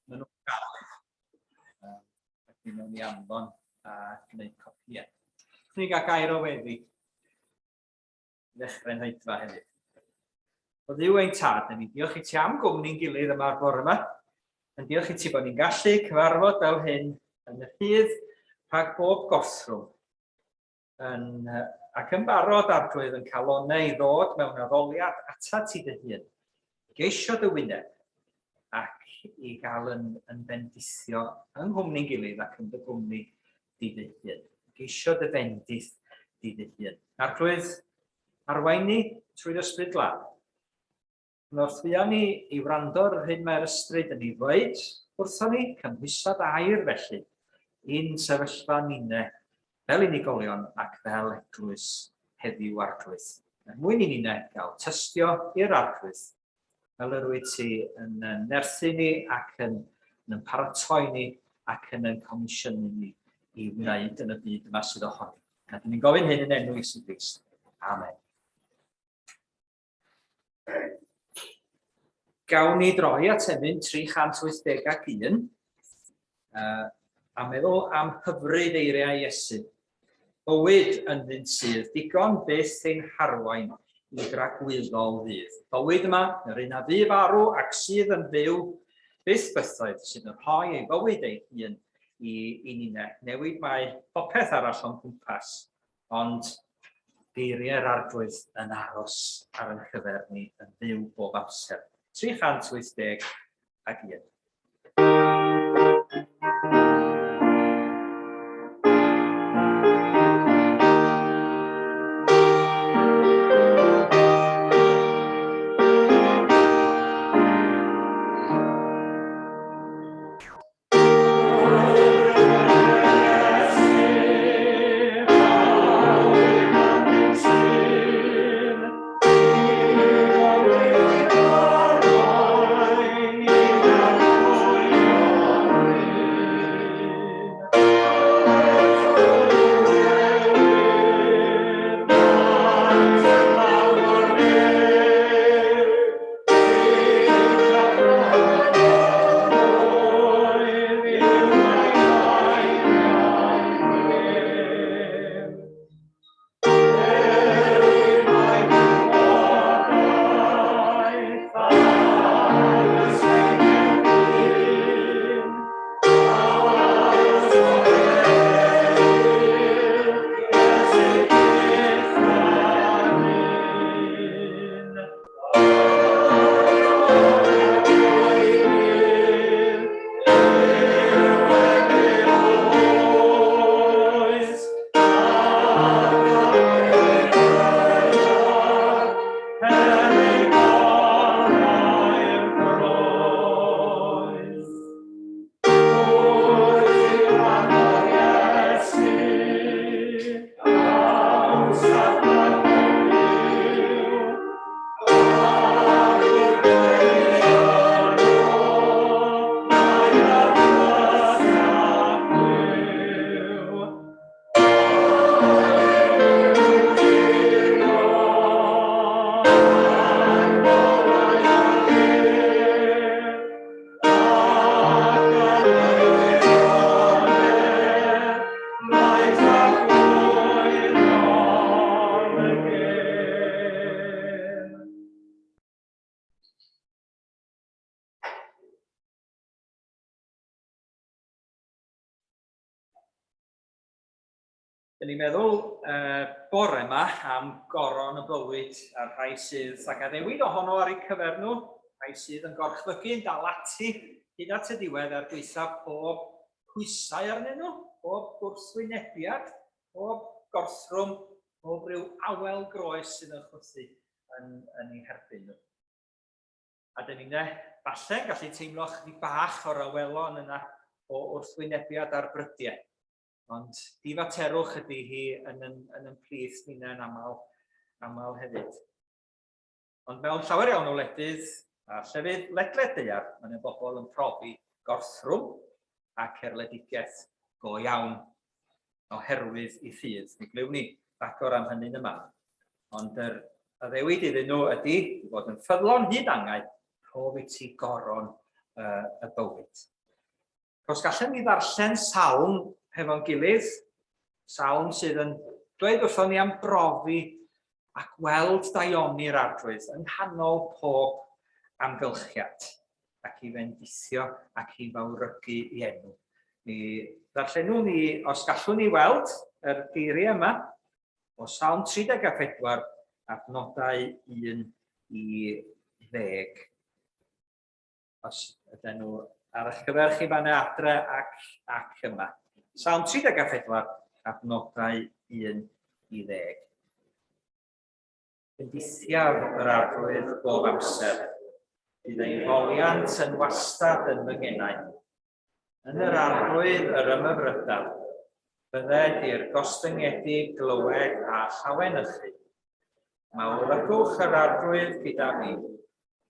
maen nhw'n gael. Felly mewn i anfon a gwneud copiau. Ni gael gair o weddi. Ddechrau'n heidfa hefyd. O ddiw ein tad, ni diolch i ti am gwmni'n gilydd yma'r bore yma. Yn diolch i ti bod ni'n gallu cyfarfod fel hyn yn y ffydd rhag bob gorthrwm. Ac yn barod arglwydd yn cael onau i ddod mewn addoliad ata ti dy hun. Geisio dy wyneb ac i gael yn bendithio yng nghwmni'n gilydd ac yn dy gwmni di dy hun. Geisio dy bendith di dy hun. Arglwydd arwain ni trwy'r ysbryd glân. Wrth fuan ni i wrando'r hyn mae'r ysbryd yn ei ddweud, wrthon ni cymhwysad air felly, un sefyllfa ninne, fel unigolion ac fel eglwys heddiw arglwydd. Mwyn i ninne gael tystio i'r arglwydd, fel yr wyt ti yn nerthu ni ac yn paratoi ni ac yn comisiynu ni i wneud yn y byd yma sydd ohoni. A dyn ni'n gofyn hyn yn enw Iesu Grist. Amen. Gawn ni droi at Emyn 381 a meddwl am hyfryd eiriau Iesu. Bywyd yn ddyn sydd, digon beth ein harwain i dragwyddol ddydd. Bywyd yma, yr un a fu farw ac sydd yn fyw byth bythoedd sydd yn rhoi ei bywyd ei hun i ninne. Newid mae popeth arall o'n cwmpas, ond geiriau'r arglwydd yn aros ar ein cyfer ni yn fyw bob amser. 381. Dyn ni'n meddwl bore yma am goron y bywyd a'r rhai sydd ac addewid ohono ar eu cyfer nhw, rhai sydd yn gorchfygu'n dal ati hyd at y diwedd ar gweithio pob pwysau arnyn nhw, pob gwrthwynebiad, pob gorthrwm, pob rhyw awel groes sydd yn chwythu yn ei herbyn nhw. A dyn ni'n falle gallu teimlo chydig bach o'r awelon yna o wrthwynebiad ar brydiau. Ond difaterwch ydy hi yn yn plith ni'n aml hefyd. Ond mewn llawer iawn o wledydd a llefydd ledled daear, mae yna bobl yn profi gorthrwm ac erledigaeth go iawn oherwydd ei ffydd. Mi glywn ni agor am hynny'n yma. Ond yr addewid iddyn nhw ydy bod yn ffyddlon hyd angau rhof i ti goron y bywyd. Os gallwn ni ddarllen salm hefo'n gilydd, salm sydd yn dweud wrthon ni am brofi a gweld daioni'r arglwydd yng nghanol pob amgylchiad, ac i fendithio ac i fawrygu ei enw. Mi ddarllenwn ni, os gallwn ni weld yr geiriau yma, o salm 34, adnodau 1 i 10. Os ydyn nhw ar eich cyfer chi fan adre ac yma. Salm 34, adnodau 1 i 10. Bendithiaf yr arglwydd bob amser, bydd ei foliant yn wastad yn fy ngenau. Yn yr arglwydd yr ymyfrydaf, bydded i'r gostyngedig glywed a llawanychu. Mawrygwch yr arglwydd gyda fi,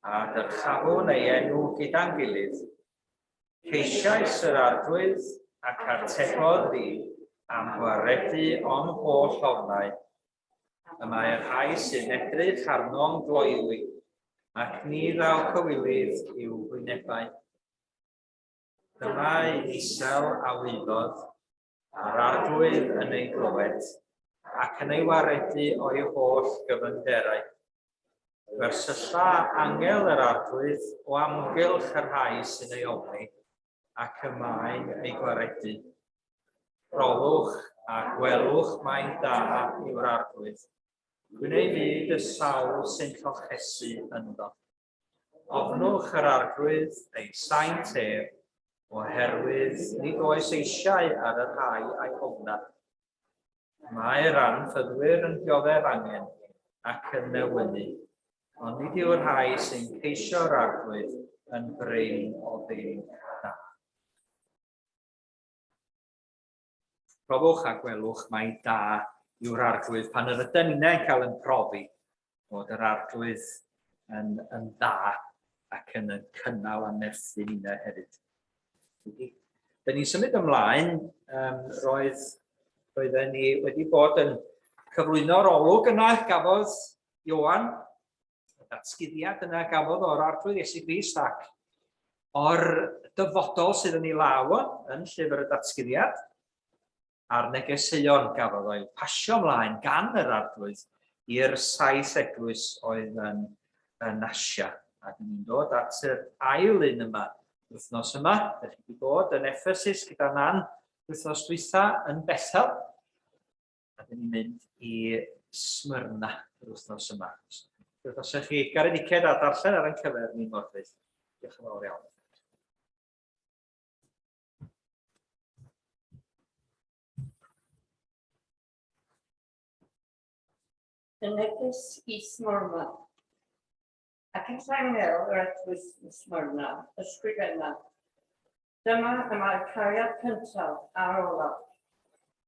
a dyrchafwn ei enw gyda'n gilydd. Ceisiais yr arglwydd ac artebodd fi am waredu o'n holl ofnau. Y mae'r rhai sy'n edrych arnom gloywi, ac ni ddaw cywilydd i'w hwynebau. Dyma isel a wyddodd, a'r arglwydd yn ei glywed, ac yn ei waredu o'i holl gyfynderau. Gwersylla angel yr arglwydd o amgylch yr rhai sy'n ei ofni, ac ymlaen ei gwaredu. Rolwch a gwelwch mae'n da yw'r arglwydd. Gwneud byd y sawl sy'n llochesu ynddo. Ofnwch yr arglwydd ei saint ef, oherwydd nid oes eisiau ar y rhai a'i ofna. Mae'r anffyddwyr yn dioddef angen ac yn newynu, ond nid yw'r rhai sy'n ceisio'r arglwydd yn brin o ddim da. Profwch a gwelwch mae da yw'r arglwydd pan yr ydyn ni'n cael yn profi bod yr arglwydd yn da ac yn cynnal a merthu ni'n hefyd. Da ni'n symud ymlaen, roedden ni wedi bod yn cyflwyno'r olwg yna gafodd Ioan, y Datguddiad yna gafodd o'r arglwydd Iesu Grist ac o'r dyfodol sydd yn ei law yn llyfr y Datguddiad, a'r Neges Iesu gafodd o'i pasio ymlaen gan yr arglwydd i'r 7 eglwys oedd yn Asia. A ni'n dod at yr ail un yma, wythnos yma. Dych chi wedi bod yn Ephesus gyda Nan wythnos dwytha yn Bethel. A ni'n mynd i Smyrna yr wythnos yma. Os ydych chi garedigiad a darllen ar ein cyfer ni'n Morfydd. Diolch yn fawr iawn. Y Neges i Smyrna. Ac yn angel yr eglwys yn Smyrna, ysgrifenna. Dyma y mae'r cariad cyntaf ar olaf.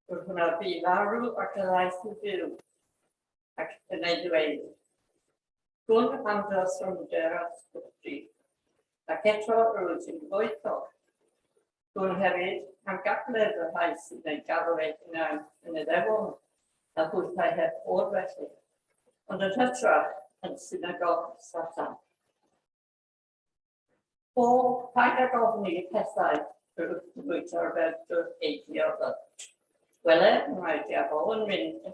Wrth hwnna bu farw ac y ddaeth yn fyw. Ac yn ei dweud. Gwn am droswnder a sgwtri. Ac eto rwy'n sy'n goetho. Gwn hefyd am gabledd y rhai sy'n ei galw ei hunain yn y ddefol. A bwythau heb o'r felly. Ond yn hytrach yn synagog Satan. O paid a gofni pethau rwy'n bwyta'r ferdyr eidiodd. Wele, mae'r diafol yn mynd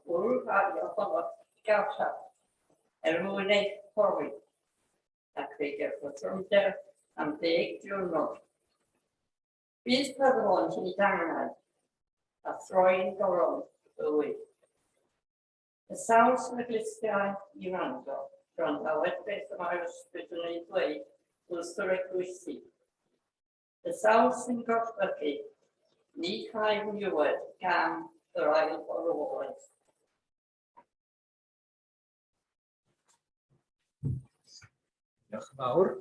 wrth ario honno gawsa. Mwyn ei ffordd. Ac fe gorthrwm am 10 diwrnod. Bydd cyflon sy'n ei dangnau a throi'n goron bywyd. Y sawl sy'n eglwysiau i rando, rhan dawed beth yma'r ysbryd yn ei dweud wrth yr eglwysi. Y sawl sy'n gorthygu, ni chael niwed gan yr ail o'r oed. Diolch yn fawr.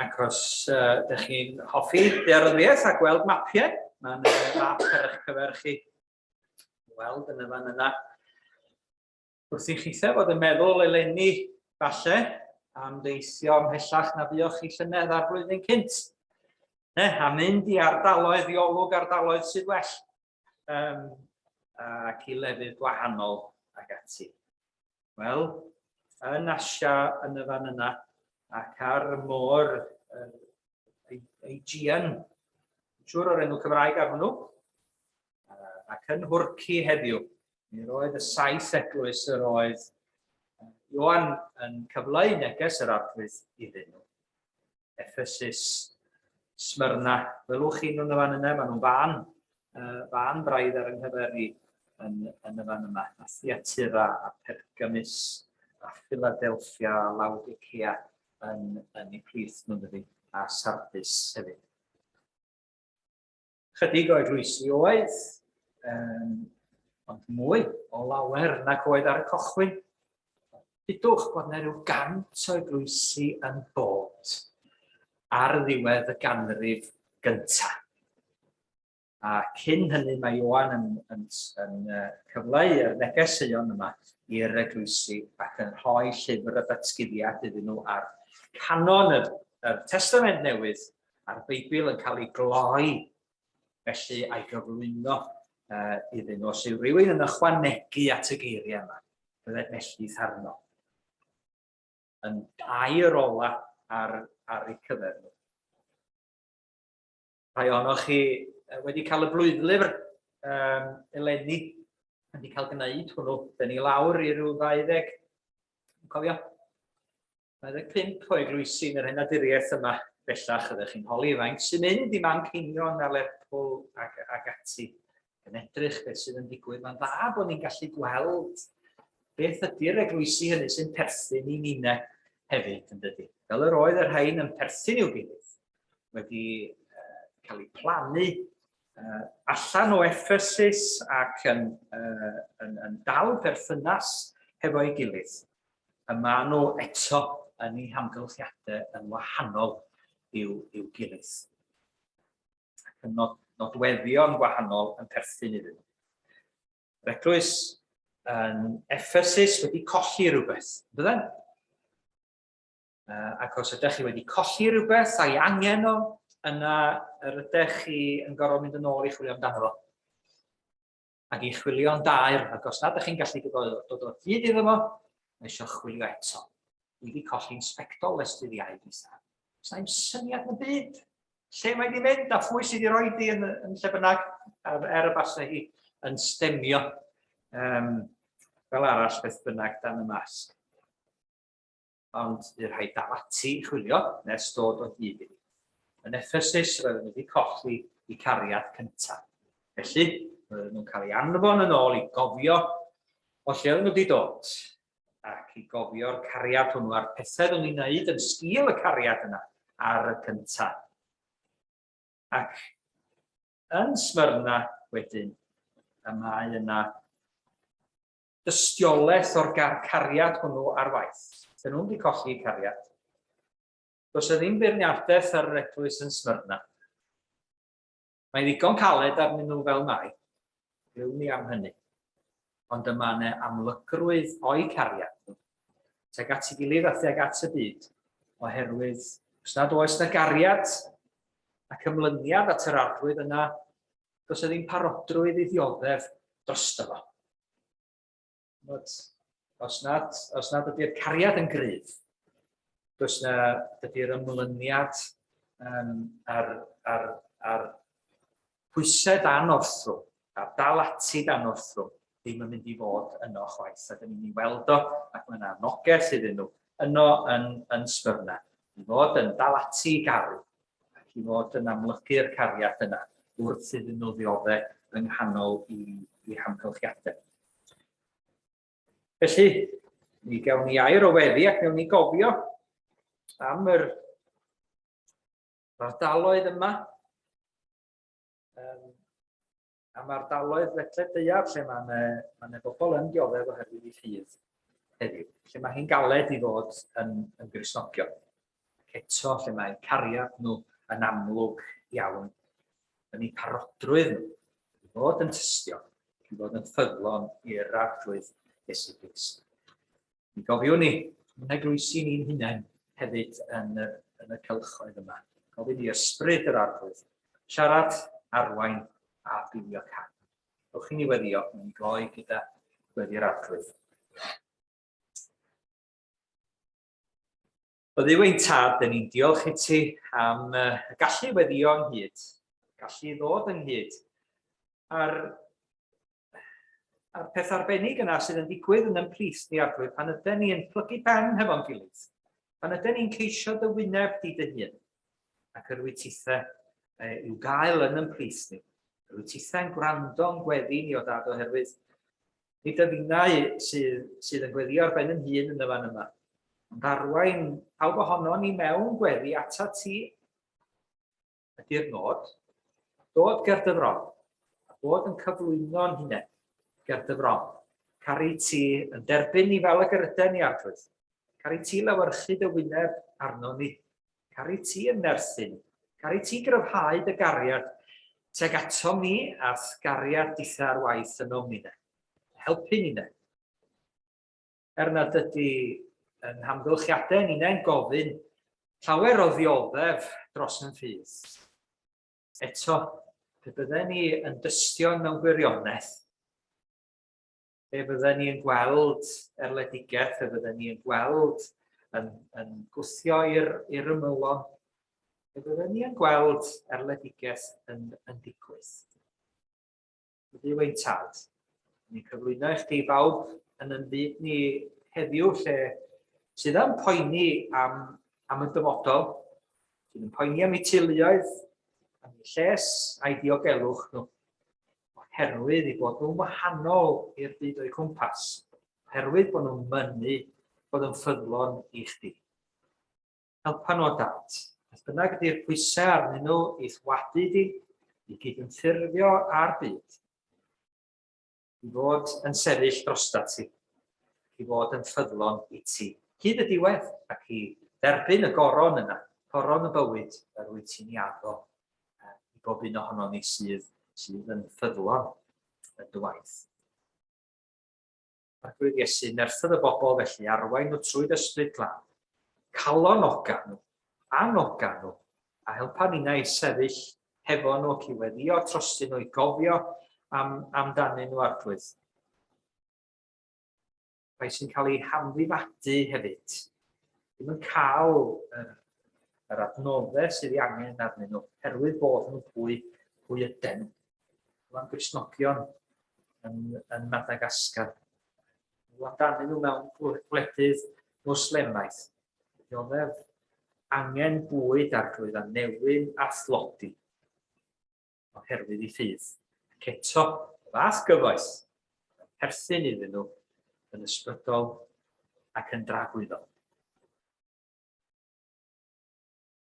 Ac os ydych chi'n hoffi daearyddiaeth a gweld mapiau, mae'n map ar eich cyfer chi weld yn y fan yna. Wrth i chi fod yn meddwl eleni falle am deithio ymhellach na fuoch chi llynedd ar flwyddyn cynt. A mynd i ardaloedd, i olwg ardaloedd sydd well. Ac i lefydd gwahanol ag ati. Wel, yn Asia yn y fan yna, ac ar y môr Aegean, siŵr o'r enw Cymraeg ar hwnnw, ac yn Hwrci heddiw. Mi roedd y 7 eglwys yr oedd Ioan yn cyfleu neges yr arglwydd iddyn nhw. Ephesus, Smyrna, welwch chi nhw'n y fan yna, maen nhw'n fan braidd ar ynghyferu yn y fan yma. A Thyatira, a Pergamus, a Philadelphia, Laodicea yn eu plith nhw'n dydi, a Sardis hefyd. Chydig o eglwysi oedd, ond mwy o lawer nag oedd ar y cochwyn. Dydwch bod yna rhyw 100 o eglwysi yn bod ar ddiwedd y ganrif gyntaf. A cyn hynny mae Ioan yn cyfleu y neges Sion yma i'r eglwysi ac yn rhoi llyfr y Datguddiad iddyn nhw ar canon y Testament Newydd a'r Beibl yn cael ei gloi felly a'i gyflwyno iddyn nhw. Os yw rhywun yn ychwanegu at y geiriau yma, byddai mellith arno. Yn air ola ar eu cyfer nhw. Rhai ohonoch chi wedi cael y blwyddlyfr eleni, wedi cael gwneud hwnnw. Dyn ni lawr i ryw 20, cofio? 25 o eglwysi yn yr henaduriaeth yma bellach, ydych chi'n holi faint sy'n mynd i Manceinion a Lerpwl ac ati. Yn edrych beth sydd yn digwydd. Mae'n dda bod ni'n gallu gweld beth ydy'r eglwysi hynny sy'n perthyn i ninau hefyd, yn dydi. Fel yr oedd yr rhain yn perthyn i'w gilydd, wedi cael eu plannu allan o Ephesus ac yn dal perthynas hefo'i gilydd. Yma nhw eto yn eu hamgylchiadau yn wahanol i'w gilydd. Ac yn nodweddion gwahanol yn perthyn iddyn nhw. Yr eglwys yn Ephesus wedi colli rhywbeth, bydden? Ac os ydych chi wedi colli rhywbeth a'i angen o, yna yr ydych chi yn gorfod mynd yn ôl i chwilio amdano fo. Ac i chwilio'n dair, ac os nad ydych chi'n gallu dod o hyd iddo fo, mae eisiau chwilio eto. Dwi wedi colli'n sbectol ystod i aid eitha. Os na'n syniad yn byd, lle mae wedi mynd a phwy sydd wedi rhoi di yn lle bynnag, y basa hi yn stemio fel arall beth bynnag dan y masg. Ond bydd rhaid dal ati chwilio nes dod o hyd i. Yn Ephesus, roedden nhw wedi colli eu cariad cyntaf. Felly, roedden nhw'n cael ei anfon yn ôl i gofio o lle oedden nhw wedi dod, ac i gofio'r cariad hwnnw a'r pethau oedden nhw'n wneud yn sgil y cariad yna ar y cyntaf. Ac yn Smyrna wedyn, y mae yna dystiolaeth o'r cariad hwnnw ar waith. Dyn nhw wedi colli eu cariad. Does y ddim beirniadaeth ar yr eglwys yn Smyrna. Mae'n ddigon caled arnyn nhw fel mai. Rwy'n ni am hynny. Ond yma yna amlygrwydd o'i cariad nhw. Tuag at ei gilydd a tuag at y byd. Oherwydd, os nad oes na gariad ac ymlyniad at yr arglwydd yna, does y ddim parodrwydd i ddioddef drosto fo. Os nad ydy'r cariad yn gryf, does ydy'r ymlyniad ar pwysau dan orthrwm, a dal ati dan orthrwm, ddim yn mynd i fod yno chwaith. A dyn ni'n ei weld o, ac mae yna noges iddyn nhw yno yn Smyrna. I fod yn dal ati i garu, ac i fod yn amlygu'r cariad yna, wrth iddyn nhw ddioddau ynghanol i hamgylchiadau. Felly, mi gawn ni air o weddi ac gawn ni gofio am yr ardaloedd yma, am ardaloedd ledled deuar lle mae bobl yn dioddef oherwydd ei ffydd heddiw. Lle mae hi'n galed i fod yn Gristnogion. Ac eto lle mae cariad nhw yn amlwg iawn yn eu parodrwydd nhw i fod yn tystio, i fod yn ffyddlon i'r arglwydd Iesu Grist. Mi gofiwn ni, yn eglwysi ni'n hunain hefyd yn y cylchoedd yma. Gofyn ni ysbryd yr arglwydd, siarad, arwain a bilio can. Rwch chi'n ei weddio, mae'n gloi gyda weddi'r arglwydd. O ddiwein tad, dyn ni'n diolch i ti am y gallu weddio ynghyd, gallu ddod ynghyd, a'r peth arbennig yna sydd yn digwydd yn ymplith ni arglwydd pan ydyn ni yn plygu pen hefo'n gilydd, pan ydyn ni'n ceisio dy wyneb di dy hun, ac yr wytithau i'w gael yn ymplith ni, yr wytithau'n gwrando'n gweddi ni o dad oherwydd nid y finnau sydd yn gweddio ar ben yn hun yn y fan yma. Ond arwain pawb ohono ni mewn gweddi ata ti ydy'r nod, dod ger dy fron, a bod yn cyflwyno'n hunain ger dy fron, caru ti yn derbyn ni fel y gyryden ni arglwydd, caru ti lawyrchu dy wyneb arno ni, caru ti yn nerthyn, caru ti gryfhau dy gariad, teg ato mi a gariad ditha'r waith yn o'n ni. Helpu ni ne. Nad ydy yn hamgylchiadau ni'n gofyn llawer o ddioddef dros yn ffydd. Eto, pe bydden ni yn dystion mewn gwirionedd, pe bydden ni yn gweld erledigaeth, pe bydden ni yn gweld yn gwthio i'r ymylon, pe bydden ni yn gweld erledigaeth yn digwydd. Ydy wein tad, ni'n cyflwyno i chdi bawb yn yn byd ni heddiw lle sydd yn poeni am y dyfodol, sydd yn poeni am eu teuluoedd, am eu lles a'i diogelwch nhw, oherwydd eu bod nhw'n wahanol i'r byd o'i cwmpas, oherwydd bod nhw'n mynnu bod yn ffyddlon i chdi. Helpa nhw o dad, beth bynnag ydy'r pwysau arnyn nhw i ddwadu di, i gyd yn ffurfio ar byd, i fod yn sefyll drostat ti, i fod yn ffyddlon i ti. Hyd y diwedd ac i dderbyn y goron yna, goron y bywyd, yr wyt ti'n iaddo i bob un ohono ni sydd yn ffyddlon y dy waith. Arglwydd Iesu, nerthodd y bobl felly arwain nhw trwy ysbryd glân, calon ogan nhw, anogan nhw, a helpa ni'n ei sefyll hefo nhw ac i weddio trostyn nhw i gofio amdanyn nhw arglwydd. Rai sy'n cael ei hamddifadu hefyd, ddim yn cael yr adnoddau sydd ei angen arnyn nhw, herwydd bod nhw'n pwy ydyn. Rwy'n Gristnogion yn Madagascar. Rwy'n danyn nhw mewn gwledydd Mwslemaeth. Dioddef angen bwyd arglwydd a newyn a thlodi oherwydd ei ffydd. Ac eto, fath gyfoes, perthyn iddyn nhw yn ysbrydol ac yn dragwyddol.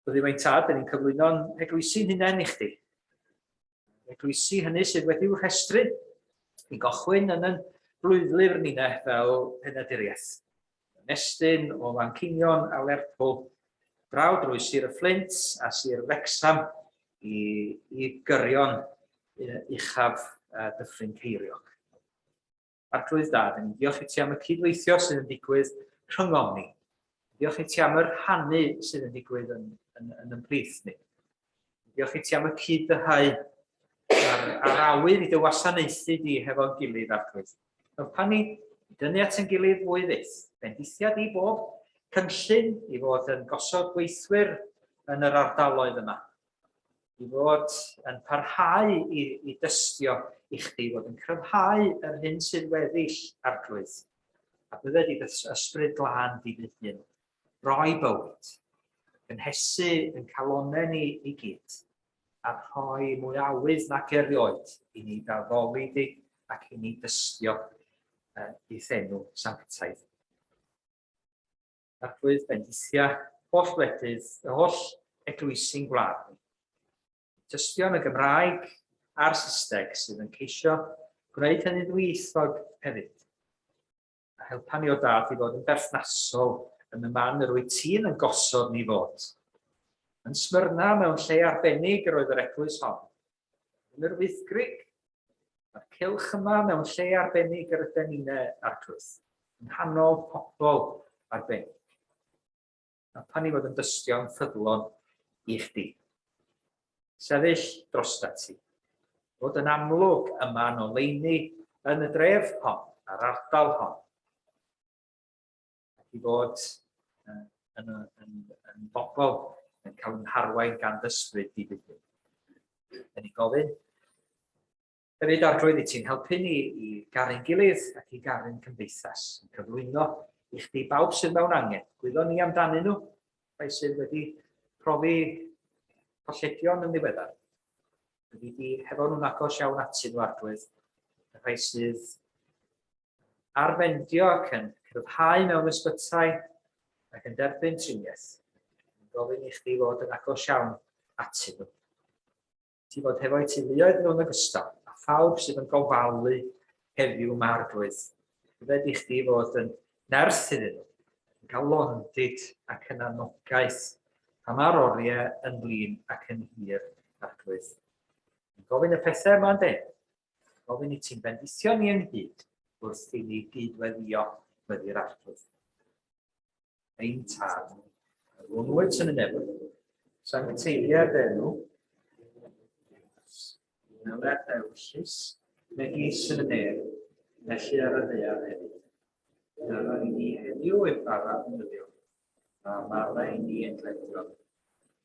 Byddi mae'n tad, dyn ni'n cyflwyno'n eglwysi'n hunain i chdi. Eglwysi hynny sydd wedi'w rhestru i gochwyn yn y blwyddlyfr ni'na fel penaduriaeth. Nestyn o Fanceinion a Lerpwl, braw drwy Sir y Fflint a Sir Wrecsam i gyrion uchaf Dyffryn Ceiriog. Arglwydd dad, yn diolch i ti am y cydweithio sydd yn digwydd rhyngom ni. Diolch i ti am yr rhannu sydd yn digwydd yn ymplith ni. Diolch i ti am y cyd-dyhau a'r awydd i dy wasanaethu di hefo'n gilydd arglwydd. Pan ni dynnu at yn gilydd fwy fyth, bendithiad i bob cynllun i fod yn gosod gweithwyr yn yr ardaloedd yma. I fod yn parhau i dystio i chdi, fod yn cryfhau yr hyn sydd weddill arglwydd. A bydde di ysbryd glân di dy hun, roi bywyd, yn hesu yn calonau ni i gyd, a rhoi mwy awydd nac erioed i ni ddafolu di ac i ni dystio i thenw sanctaidd. Arglwydd bendithia holl wledydd, y holl eglwysi'n gwlad ni. Dystion y Gymraeg a'r Saesneg sydd yn ceisio gwneud hynny'n ddwyieithog hefyd. A helpa ni o dad i fod yn berthnasol yn y man yr wyt ti'n yn gosod ni fod. Yn Smyrna mewn lle arbennig yr oedd yr eglwys hon. Yn yr Wyddgrug, mae'r cylch yma mewn lle arbennig yr ydyn ni'n arglwydd. Yn ynghanol pobl arbennig. A pan i fod yn dystion ffyddlon i chdi. Sefyll drostat ti. Fod yn amlwg yma yn oleini yn y dref hon, a'r ardal hon. Ac i fod yn bobl yn cael yn harwain gan ddysbryd di-fydd. Yn ei gofyn. Hefyd arglwydd i ti'n helpu ni i garu'n gilydd ac i garu'n cymdeithas, yn cyflwyno i chdi bawb sydd mewn angen. Gwyddo ni amdanyn nhw, rhai sydd wedi profi colledion yn ddiweddar. Wedi hefo nhw'n agos iawn ati nhw arglwydd, rhai sydd arfendio ac yn cryfhau mewn ysbytai ac yn derbyn triniaeth. Gofyn i chdi fod yn agos iawn ati nhw. Ti fod hefo'u teuluoedd nhw'n ogystal, a phawb sydd yn gofalu heddiw ma'r arglwydd. Fed i chdi fod yn nerth iddyn nhw, yn cael londyd ac yn anogaeth am ar oriau yn flin ac yn hir arglwydd. Gofyn y pethau yma'n de. Gofyn i ti'n bendithio ni yn hyd wrth i ni gydweddio wedi'r arglwydd. Ein tad, rhwnnwyd sy'n y nefyd, sa'n teiliad enw, Newid eglwys, Neges yn y nef, felly ar y ddear hefyd. Dyma ni heddiw yn barod yn yddiw, a marna i ni yn gledro.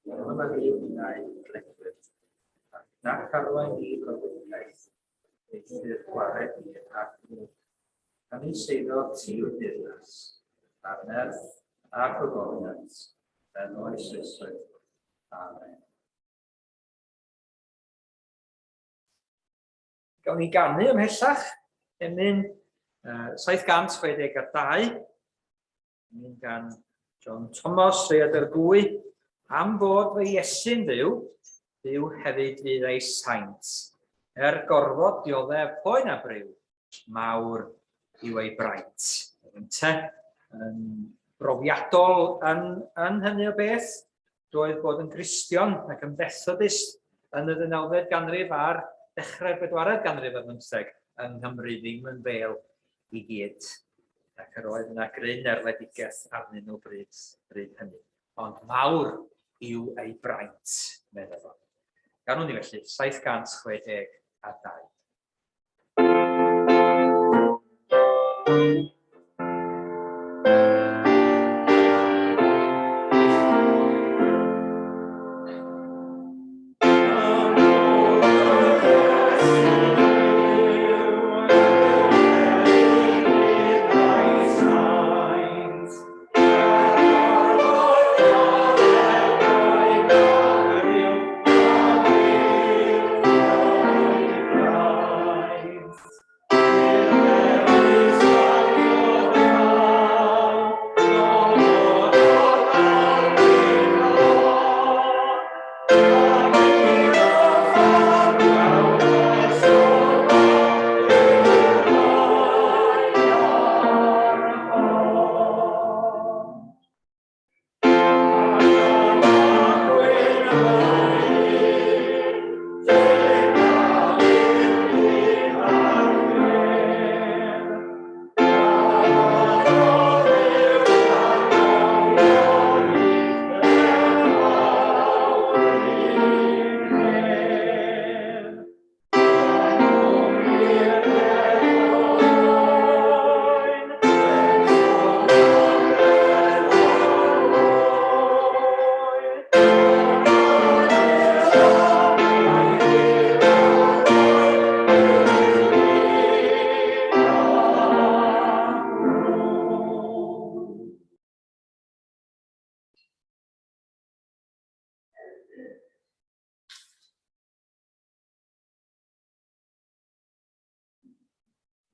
Dyma ni wneud gledwyd, ac nac arwain ni gofyngaeth, eithir gwared ni ac nhw. A ni seiddo ti o dirnas, a'r nerth a'r gogoniant, yn oes Iesu. Amen. Gawn ni ganu ymhellach, emyn 762, emyn gan John Thomas Rheadr Gwy, am fod fy Iesu'n fyw, fyw hefyd fydd ei saint. Gorfod dioddef poen a bryw, mawr yw ei braint. Ynte, brofiadol yn hynny o beth, doedd bod yn Gristion ac yn Methodist yn y 19th ganrif a'r ddechrau'r 4th ganrif ar 15 yng Nghymru ddim yn fel i gyd. Ac yr oedd yna gryn erfedigaeth arnyn nhw bryd hynny. Ond mawr yw ei braint, meddwl. Ganwn ni felly 762.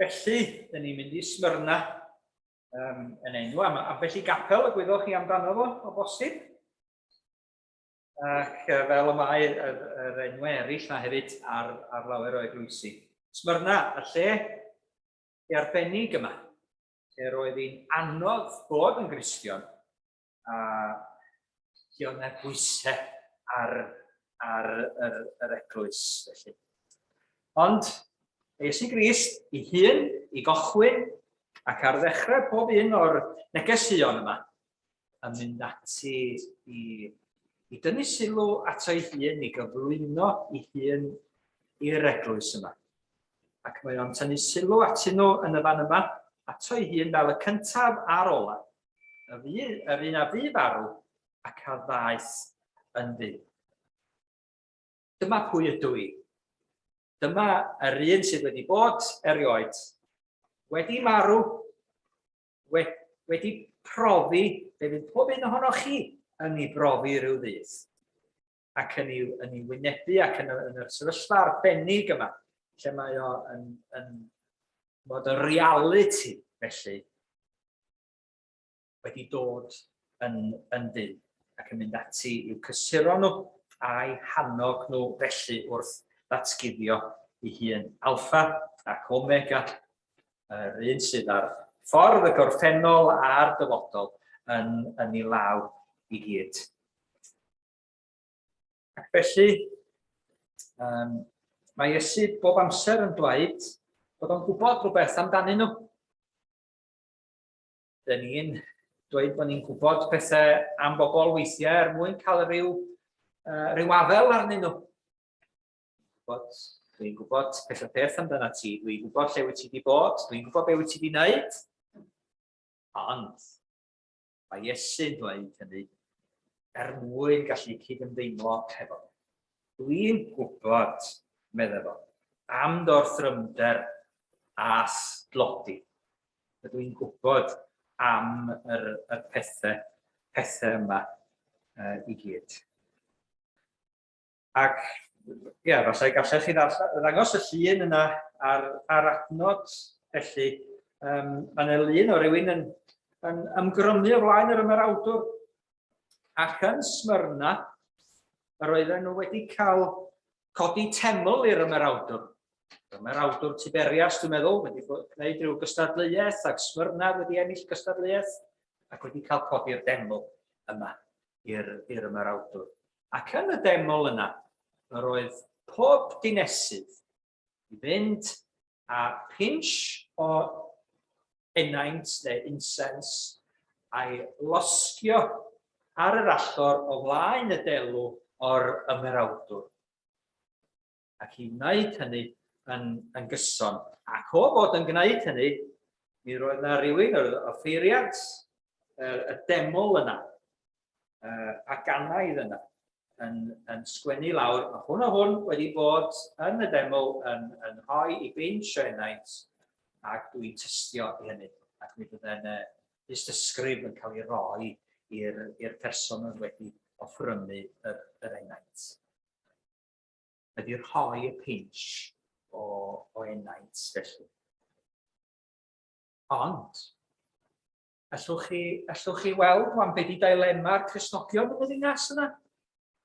Felly, dyn ni'n mynd I Smyrna yn enw, a felly gapel y gwyddoch chi amdano fo, o bosib. Ac fel y mae yr enw eraill na hefyd ar lawer o eglwysi. Smyrna, y lle I arbennig yma, lle roedd hi'n anodd bod yn Gristion, a lle oedd yna bwysau ar yr eglwys. Felly. Ond, Iesu Grist I hun, I gochwyn, ac ar ddechrau pob un o'r neges Sion yma, yn mynd ati I dynnu sylw ato ei hun, I gyflwyno ei hun i'r eglwys yma. Ac mae o'n tynnu sylw atyn nhw yn y fan yma, ato ei hun fel y cyntaf a'r ola, yr un a fu farw ac a ddaeth yn fyw. Dyma pwy ydw i. Dyma yr un sydd wedi bod erioed, wedi marw, wedi profi, fe fydd pob un ohonoch chi yn ei brofi rhyw ddydd. Ac yn ei wynebu ac yn y sefyllfa arbennig yma, lle mae o yn bod y reality felly wedi dod yn fyw ac yn mynd ati i'w cysuro nhw a'i hannog nhw felly wrth ddatguddio ei hun. Alpha ac omega, yr un sydd ar ffordd y gorffennol a'r dyfodol yn ei law i gyd. Ac felly, mae Iesu bob amser yn dweud bod o'n gwybod rhywbeth amdanyn nhw. Dyn ni'n dweud bod ni'n gwybod pethau am bobl weithiau mwyn cael rhyw afel arnyn nhw. Dwi'n gwybod pethau peth amdana ti, dwi'n gwybod lle wyt ti wedi bod, dwi'n gwybod be wyt ti wedi wneud. Ond, mae Iesu'n dweud hynny mwyn gallu cydymdeimlo hefo. Dwi'n gwybod, meddwl fo, am dorthrymder a stlodi. Dwi'n gwybod am y pethau yma i gyd. Ac, falle gallech chi ddangos y llun yna ar adnod, felly, mae'n y lun o rywun yn ymgrymu o flaen yr ymerawdwr. Ac yn Smyrna, yr oedden nhw wedi cael codi teml i'r ymerawdwr. Ymerawdwr Tiberias, dwi'n meddwl, wedi gwneud rhyw gystadleuaeth, ac Smyrna wedi ennill gystadleuaeth, ac wedi cael codi'r deml yma i'r ymerawdwr. Ac yn y deml yna, yr oedd pob dinesydd i fynd a pinch o enaint neu incense a'i losgio ar yr allor o flaen y delw o'r ymerawdwr. Ac i wneud hynny yn gyson. Ac o bod yn gwneud hynny, mi roedd yna rhywun o ffeiriant y deml yna, a ganaidd yna, yn sgwennu lawr. Mae hwn o hwn wedi bod yn y deml yn rhoi i binch o enaint, ac dwi'n tystio i hynny. Ac mi byddai'n dystysgrif yn cael ei roi i'r person yn wedi offrymu yr enaint. Ydy rhoi y pinch o enaint felly. Ond, allwch chi weld wan beth i dilema'r Cristnogion yn y ddinas yna?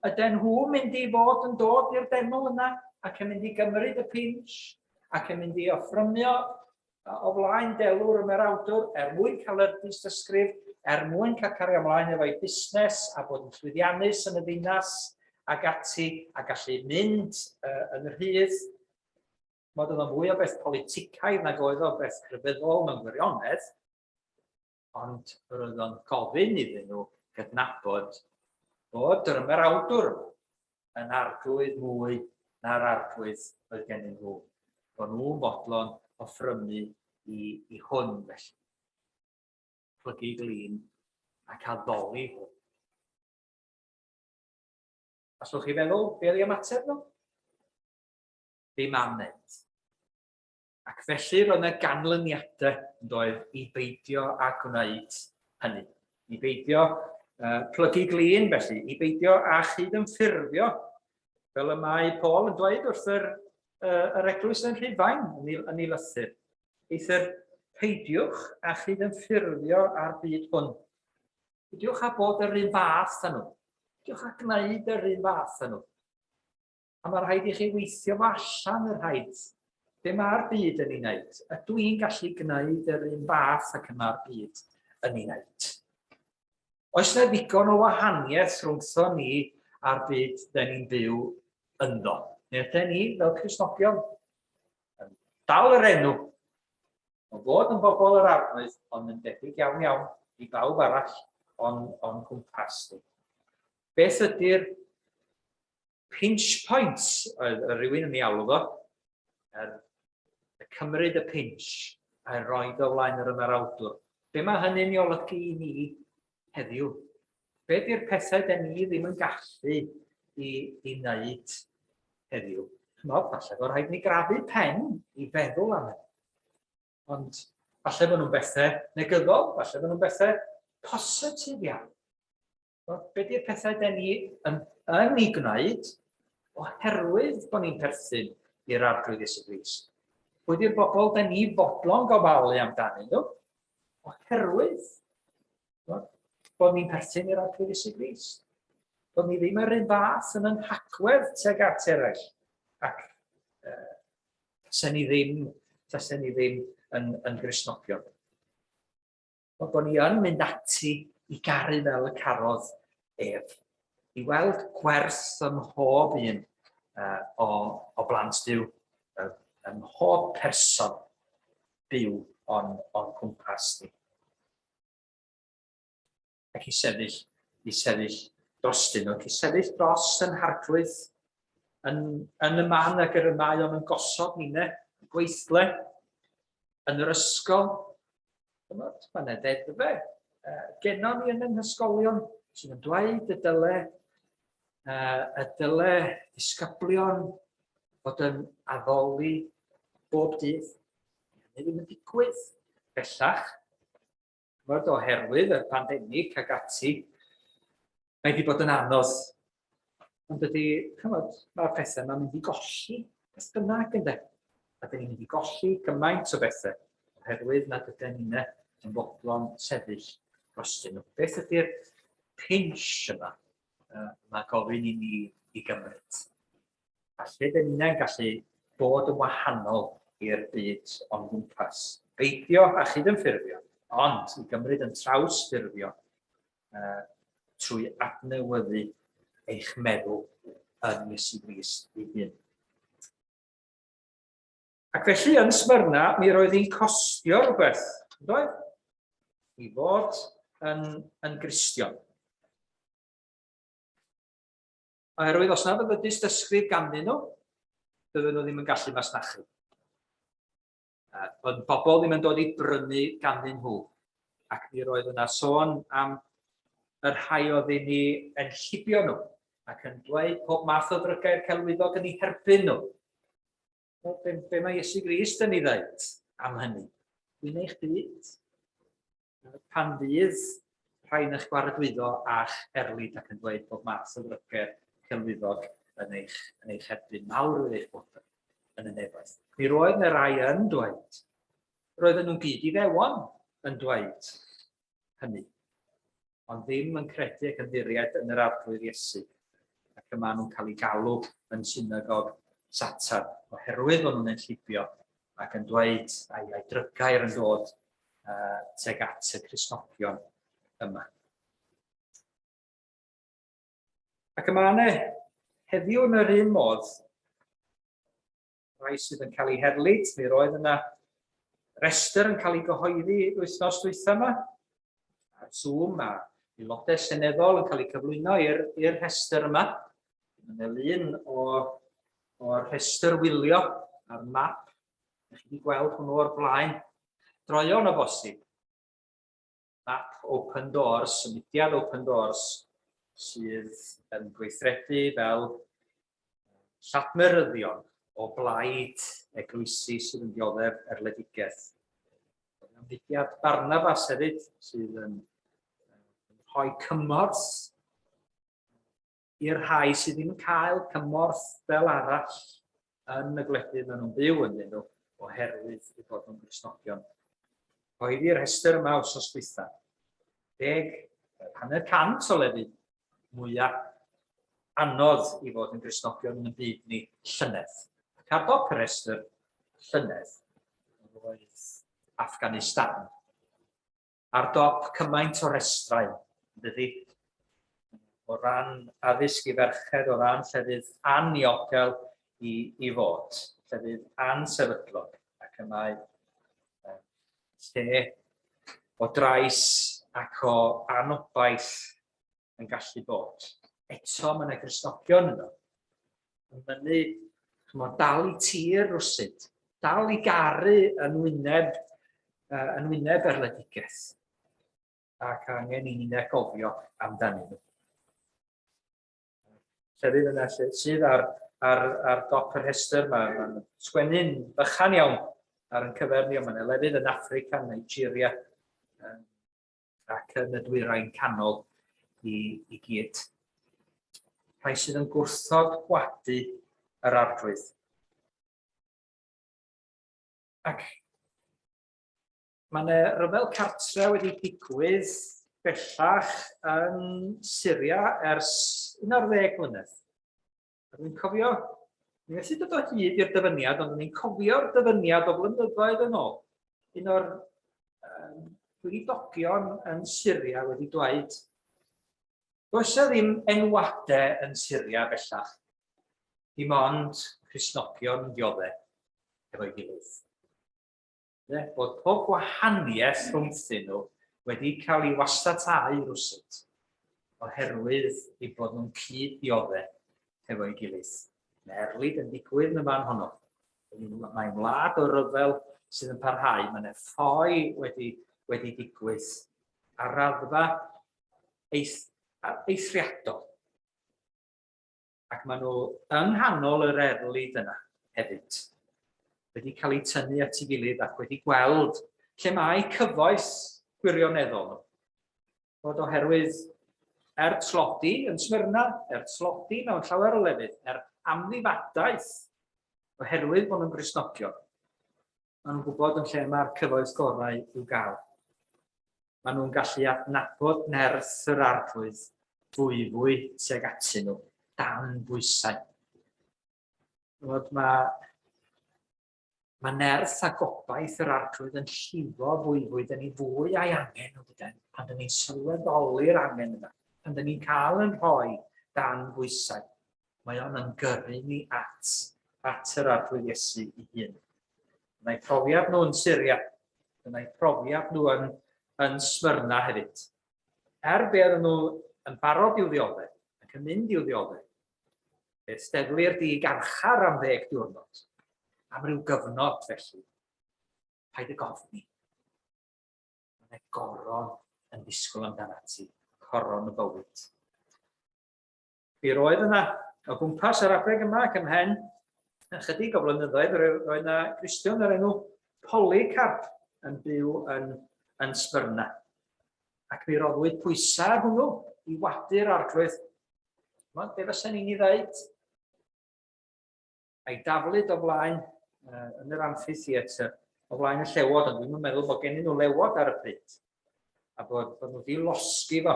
Ydyn nhw mynd i fod yn dod i'r deml yna ac yn mynd i gymryd y pinch ac yn mynd i offrymio o flaen delw'r ymerawdwr mwyn cael yr dystysgrif, mwyn cael cario ymlaen efo'i busnes a bod yn llwyddiannus yn y ddinas ac ati a gallu mynd yn y rhydd. Mod oedd o'n fwy o beth politicaidd nag oedd o beth crefyddol mewn gwirionedd, ond roedd o'n gofyn iddyn nhw gydnabod bod yr ymerawdwr yn arglwydd mwy na'r arglwydd oedd gennyn nhw. Bod nhw'n bodlon offrymu i hwn felly. Plygu glin ac addoli hwn. Allwch chi feddwl, be oedd ei ymateb nhw? Ddim amed. Ac felly roedd yna ganlyniadau yn doedd i beidio a gwneud hynny. I beidio plygu glin felly, i beidio a chydymffurfio, fel y mae Paul yn dweud wrth yr eglwys yn Rhufain yn ei lythyr. Eithyr, peidiwch a chydymffurfio ar byd hwn. Peidiwch a bod yr un fath â nhw. Peidiwch a gwneud yr un fath â nhw. A mae rhaid i chi weithio allan yr rhaid. Be mae'r byd yn ei wneud? Ydw i'n gallu gwneud yr un fath ac yma'r byd yn ei wneud? Oes yna ddigon o wahaniaeth rhwngtho ni a'r byd dyn ni'n byw ynddo? Neu ydyn ni, fel Cristnogion, dal yr enw, o fod yn bobl yr arglwydd, ond yn debyg iawn i bawb arall o'n cwmpas ni. Beth ydy'r pinch points, rhywun yn ei alw fo, cymryd y pinch a'i roed o flaen yr ymerawdwr. Be mae hynny'n ei olygu i ni heddiw? Be di'r pethau da ni ddim yn gallu i wneud heddiw? Chymod, falle bod rhaid ni grafu pen i feddwl am hynny. Ond falle bod nhw'n bethau negyddol, falle bod nhw'n bethau positif iawn. Be di'r pethau da ni yn ei gwneud oherwydd bod ni'n perthyn i'r arglwydd Iesu Grist? Pwy di'r bobl da ni fodlon gofalu amdanyn nhw oherwydd bod ni'n perthyn i'r arglwydd Iesu Grist? Bod ni ddim yr un fath yn ynhagwedd tuag at eraill. Ac tasen ni ddim yn Gristnogion. Bod ni yn mynd ati i garu fel y carodd ef. I weld gwers ym mhob un o blant Duw, ym mhob person byw o'n cwmpas ni. Ac i sefyll drostyn nhw, ac i sefyll dros yn harglwydd, yn y man ac yr mae o'n gosod ninne, gweithle, yn yr ysgol. Mae'n ddeddfe. Genon ni yn yn ysgolion sydd yn dweud y dyle disgyblion fod yn addoli bob dydd. Neu ddim yn digwydd bellach. Oherwydd y pandemig ac ati, mae wedi bod yn anodd. Ond mae'r pethau yma'n mynd i golli beth bynnag ynddo. A dyn ni'n mynd i golli gymaint o bethau oherwydd nad ydyn ni'n yn fodlon sefyll drostyn nhw. Beth ydy'r pinch yma mae gofyn i ni i gymryd? Falle dyn ni'n gallu bod yn wahanol i'r byd o'n gwmpas. Beidio a chydymffurfio, ond i gymryd yn trawsffurfio trwy adnewyddu eich meddwl yn Iesu Grist ei hun. Ac felly yn Smyrna, mi roedd hi'n costio rhywbeth, doedd? I fod yn Gristion. Oherwydd os na fydd y dysgrif ganddyn nhw, bydden nhw ddim yn gallu masnachu. Oedd bobl ddim yn dod i brynu ganddyn nhw. Ac mi roedd yna sôn am yr rhai oedd i ni yn llibio nhw ac yn dweud pob math o ddrygau'r celwyddog yn ei herbyn nhw. Be mae Iesu Grist yn ei ddweud am hynny? Dwi'n eich byd. Pan fydd rhain eich gwaredwyddo a'ch erlyd ac yn dweud pob math o ddrygau'r celwyddog yn eich herbyn. Mawr oedd eich bod yn y nefoedd. Mi roedd yna rai yn dweud. Roedden nhw'n gyd i ddewon yn dweud hynny. Ond ddim yn credu ac yn ddiried yn yr arglwydd Iesu. Ac yma nhw'n cael ei galw yn synagog Satan, oherwydd bod nhw'n enllibio ac yn dweud ai drygair yn dod tuag at y Cristnogion yma. Ac yma yna heddiw yn yr un modd, rai sydd yn cael ei herlyd, mi roedd yna restr yn cael ei gyhoeddi wythnos dwytha yma. Zoom a aelodau seneddol yn cael ei cyflwyno i'r rhestr yma. Yn ylun o'r rhestr wylio a'r map. Ydych chi wedi gweld hwnnw o'r blaen. Droion o bosib. Map Open Doors, symudiad Open Doors, sydd yn gweithredu fel lladmeryddion o blaid eglwysi sydd yn dioddef erledigaeth. Mudiad Barnabas hefyd sydd yn rhoi cymorth i'r rhai sydd ddim yn cael cymorth fel arall yn y gwledydd maen nhw'n byw ynddyn nhw oherwydd i fod yn Gristnogion. Roeddi'r rhestr yma wsos dwytha. 10% o lefydd mwyaf anodd i fod yn Gristnogion yn y byd ni llynedd. Ac ar dop y rhestr llynedd roedd Affganistan. Ar dop cymaint o restrau, dydy, o ran addysg i ferched, o ran llefydd aniogel i fod, llefydd ansefydlog, ac y mae lle o drais ac o anobaith yn gallu bod. Eto mae yna Gristnogion yno. Yn mynnu, dal i tir rwsyd, dal i garu yn wyneb erledigaeth. ac angen i ni'n gofio amdanyn nhw. Llefydd yna sydd ar dop yr rhestr, mae'n sgwennu'n bychan iawn ar yn cyferni, ond mae'n lefydd yn Affrica, Nigeria, ac yn y dwyrain canol i gyd. Rhai sydd yn gwrthod gwadu yr arglwydd. Ac mae yna ryfel cartre wedi digwydd bellach yn Syria ers 11 mlynedd. Dwi'n cofio, ni'n gallu dod o hyd i'r dyfyniad, ond ni'n cofio'r dyfyniad o flynyddoedd yn ôl. Un o'r gwydogion yn Syria wedi dweud, does e ddim enwadau yn Syria bellach, dim ond Cristnogion dioddau efo'i gilydd. Bod pob gwahaniaeth rhwngthyn nhw wedi cael ei wastatau rwsyd, oherwydd ei bod nhw'n cyd-dioddau efo'i gilydd. Mae erlyd yn digwydd yn y man honno. Mae'n wlad o ryfel sydd yn parhau. Mae'n ffoi wedi digwydd ar raddfa eithriadol. Ac maen nhw ynghanol yr erlyd yna hefyd. Wedi cael ei tynnu at ei gilydd ac wedi gweld lle mae cyfoes gwirioneddol nhw. Bod oherwydd tlodi yn Smyrna, tlodi mewn llawer o lefydd, amddifadaeth oherwydd bod nhw'n Gristnogion. Maen nhw'n gwybod yn lle mae'r cyfoes gorau i'w gael. Maen nhw'n gallu adnabod nerth yr arglwydd fwy tuag atyn nhw dan bwysau. Mae nerth a gobaith yr arglwydd yn llifo fwy dyn ni fwy a'i angen o dydyn, pan dyn ni'n sylweddoli'r angen yna, pan dyn ni'n cael yn rhoi dan bwysau. Mae o'n yn gyrru ni at yr arglwydd Iesu ei hun. Dyna'i profiad nhw yn Syria, dyna'i profiad nhw yn Smyrna hefyd. Be oedden nhw yn barod i'w ddioddau, ac yn mynd i'w ddioddau, steddlir di-garchar am 10 diwrnod. Am ryw gyfnod felly, paid y gofni. Mae goron yn disgwyl amdana ti, coron y bywyd. Fi roedd yna o gwmpas yr adeg yma ac ymhen, yn chydig o flynyddoedd, roedd yna Gristion yr enw Polycarp yn byw yn Smyrna. Ac mi roddwyd pwysau hwnnw i wadu'r arglwydd. Be fysa'n ni'n ei ddeud? A'i daflyd o blaen yn yr amphitheatr o flaen y llewod, ond dwi'n meddwl bod gennyn nhw lewod ar y pryd. A bod nhw wedi losgi fo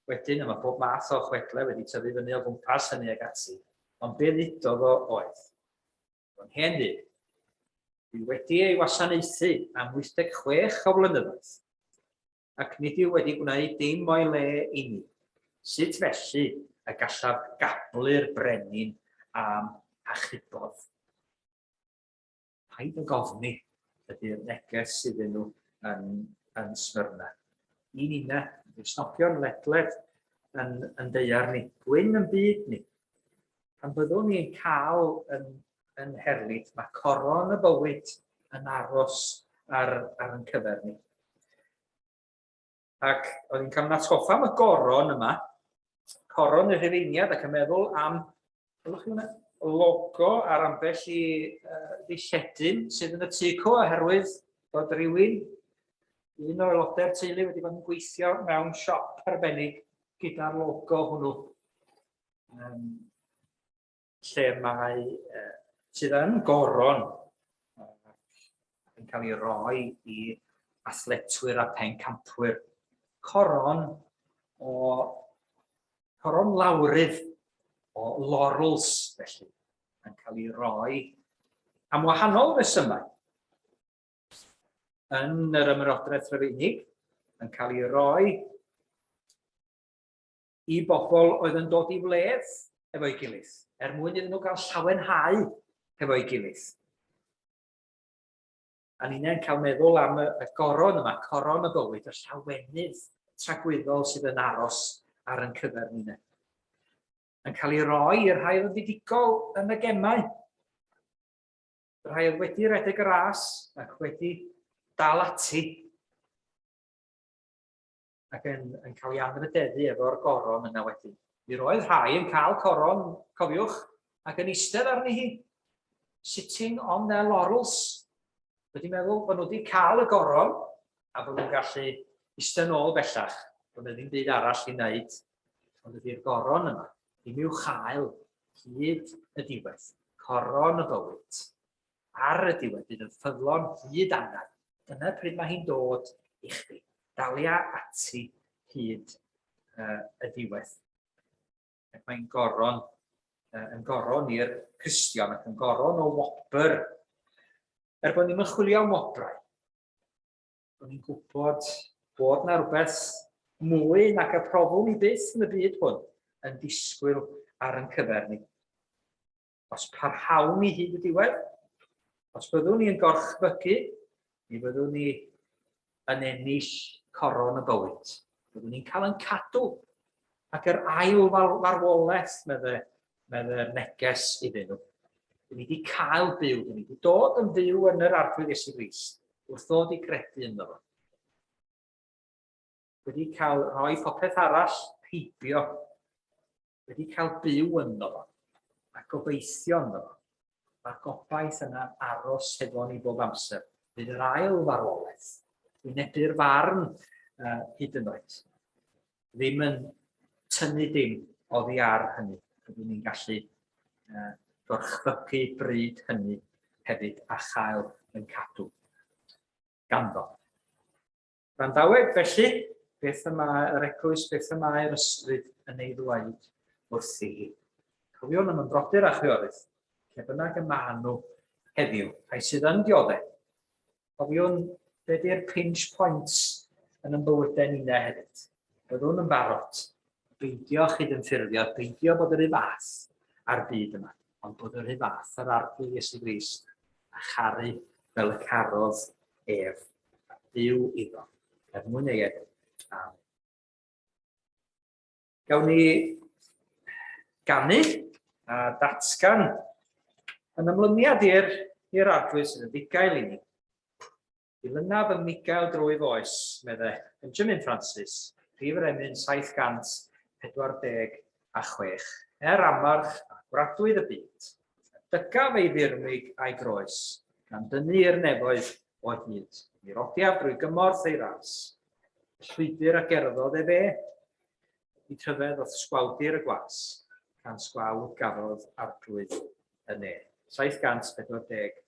wedyn, yma bob math o chwedlau wedi tyfu fyny o gwmpas hynny ag ati. Ond be ddudodd o oedd? O'n hen dyn, dwi wedi ei wasanaethu am 86 o flynyddoedd. Ac nid yw wedi gwneud dim o'i le i ni. Sut felly y gallaf gablu'r brenin am achubodd? Paid yn gofni ydy'r neges sydd nhw yn Smyrna. Un una, Gristnogion ledled yn deiar ni, gwyn yn byd ni. Pan byddwn ni'n cael yn herlyd, mae coron y bywyd yn aros ar yn cyfer ni. Ac oedd hi'n cael yn atgoffa am y goron yma, coron y Rhufeiniad, ac yn meddwl am, logo ar ambell i ddilledyn sydd yn y tŷ oherwydd bod rhywun, un o'r aelodau'r teulu wedi bod yn gweithio mewn siop arbennig gyda'r logo hwnnw. Lle mae sydd yn goron yn cael ei roi i athletwyr a pencampwyr. Coron lawrydd o laurels felly yn cael ei roi am wahanol resymau yn yr ymerodraeth Rhufeinig, yn cael ei roi i bobl oedd yn dod i fledd efo'i gilydd, mwyn iddyn nhw gael llawenhau efo'i gilydd. A ni'n cael meddwl am y goron yma, coron y bywyd, y llawenydd tragwyddol sydd yn aros ar yn cyfer ni. Yn cael ei roi i'r rhai oedd fudigol yn y gemau. Y rhai oedd wedi rhedeg y ras ac wedi dal ati. ac yn cael ei anrhydeddu efo'r goron yna wedyn. Mi roedd rhai yn cael coron, cofiwch, ac yn eistedd arni hi, sitting on their laurels. Wedi meddwl bod nhw wedi cael y goron, a bod nhw'n gallu eistedd nôl bellach, bod nhw ddim byd arall i wneud, ond ydy'r goron yma, ddim i'w chael hyd y diwedd, coron y bywyd. Ar y diwedd, bydd yn ffyddlon hyd angen. Dyna pryd mae hi'n dod i chdi. Dalia ati hyd y diwedd. Ac mae'n goron i'r Cristion ac yn goron o wobr. Bod ni'n chwilio am wobrau. Bod ni'n gwybod bod na rhywbeth mwy nac y profwm i byth yn y byd hwn yn disgwyl ar yn cyfer ni. Os parhawn ni hyd y diwedd, os byddwn ni yn gorchfygu, mi byddwn ni yn ennill coron y bywyd. Byddwn ni'n cael yn cadw ac yr ail farwolaeth, medde'r neges iddyn nhw. Dyn ni wedi cael byw, dyn ni wedi dod yn fyw yn yr arglwydd Iesu Grist, wrth ddod i gredu ynddo fo. Wedi cael rhoi popeth arall heibio, wedi cael byw ynddo fo, a gobeithio ynddo fo. Mae'r gobaith yna aros hefo ni bob amser. Bydd yr ail farwolaeth. Wynebu'r farn hyd yn oed. Ddim yn tynnu dim oddi ar hynny. Byddwn ni'n gallu gorchfygu bryd hynny hefyd a chael yn cadw ganddo. Randaweg felly, beth yma yr eglwys, beth yma yr ysbryd yn ei ddweud wrthi hi. Cofiwn am ymdrodyr a chwiorydd, lle bynnag y maen nhw heddiw, rhai sydd yn dioddau. Cofiwn beth yw'r pinch points yn bywydau ni hefyd. Byddwn yn barod. Beidio chydymffurfio, beidio bod yr un fath ar byd yma, ond bod yr un fath ar arglwydd Iesu Grist a charu fel y carodd ef, a byw iddo, mwyn ei edrych. Gawn ni ganu a datgan yn ymlyniad i'r arglwydd sydd yn ddigael i ni. Dilynaf yn Migael drwy foes, meddai Benjamin Francis, Prif yr Emyn 746, amarch a gwradwyd y byd. Dygaf ei ddirmyg a'i groes, gan dynnu i'r nefoedd o hyd, i rodiaf drwy gymorth ei ras. Llwybr a gerddodd e fe, i tryfedd oedd sgwawdur y gwas, gan sgwawd gafodd arglwydd y ne. 746.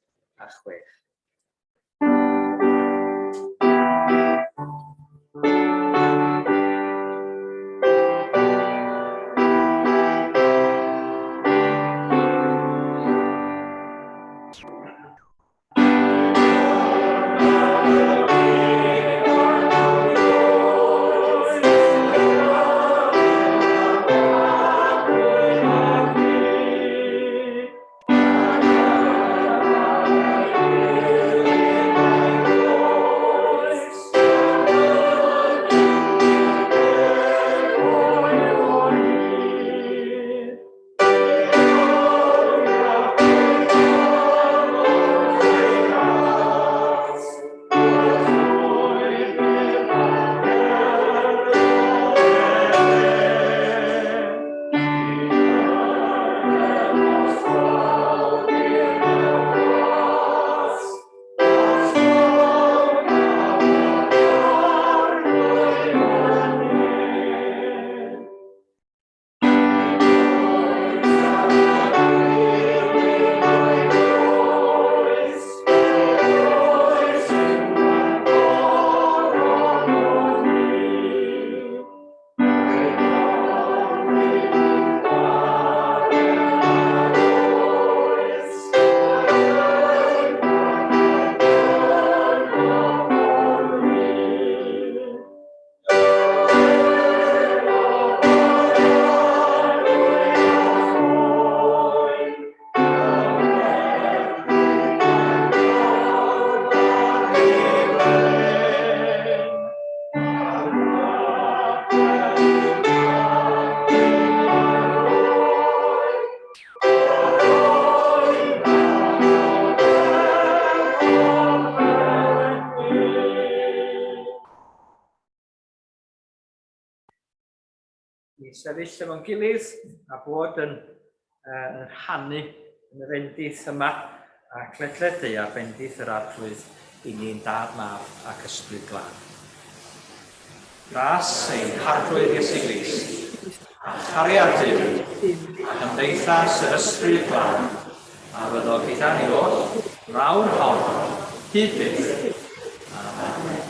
i sefyll efo'n gilydd a bod yn rhannu yn y bendith yma ac ledledu ar bendith yr arglwydd i ni'n dad mab ac ysbryd glân. Gras ein harglwydd Iesu Grist, a chariadu a gymdeithas yr ysbryd glân, a fyddo gyda ni o rawr hon, hyd byth. Amen.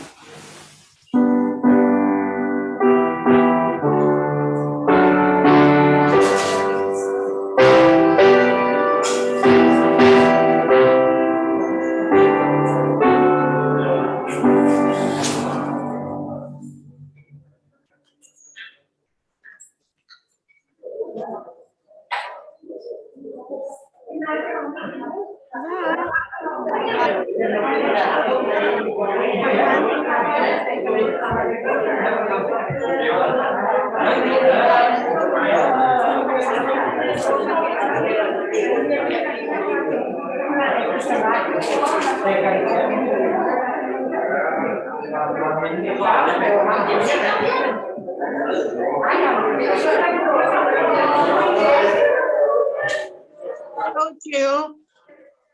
Hello, Jill.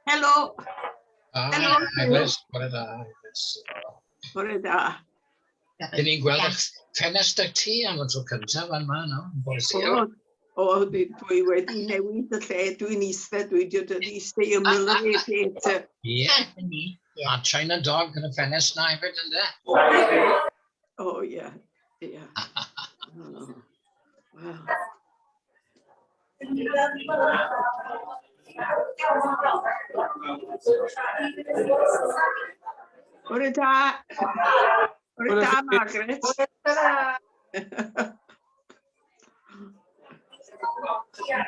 Hello. Hello. Eglwys, bore da. Bore da. Dyn ni'n gweld eich ffenestr ti am y tro cyntaf fan ma, no? Bore Sul. O, dwi wedi newid y lle, dwi'n eistedd, dwi wedi eistedd ymwyl yr e-theatr. Ie. A China dog yn y ffenest na hefyd, ynddo? O, ie. Ie. Wel. Bore da. Bore da, Margaret. Ja.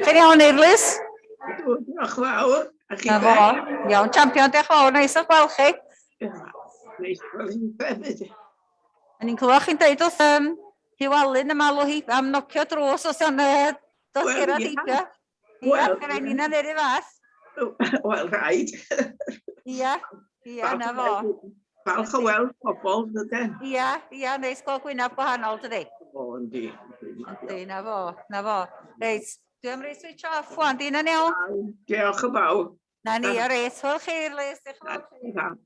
Chi'n iawn, eglwys? Diolch fawr. Na fo. Iawn, champion, diolch fawr. Neis o gweld chi. Neis gweld chi'n hefyd. A ni'n clywed chi'n deud wrth Hiwalyn y malw hi am nocio dros os yn dosgera heibio. Wel, gyda ni'n aneru fas. Wel, rhaid. Ia, na fo. Falch o weld pobl, dydyn? Ia, neis gweld gwynaf gwahanol, dydi? O, yndi. Yndi, na fo. Reis, dwi am reis switch off, wan, di'n yn iawn? Diolch yn fawr. Na ni, o reis, hwyl chi, Lys, diolch yn fawr.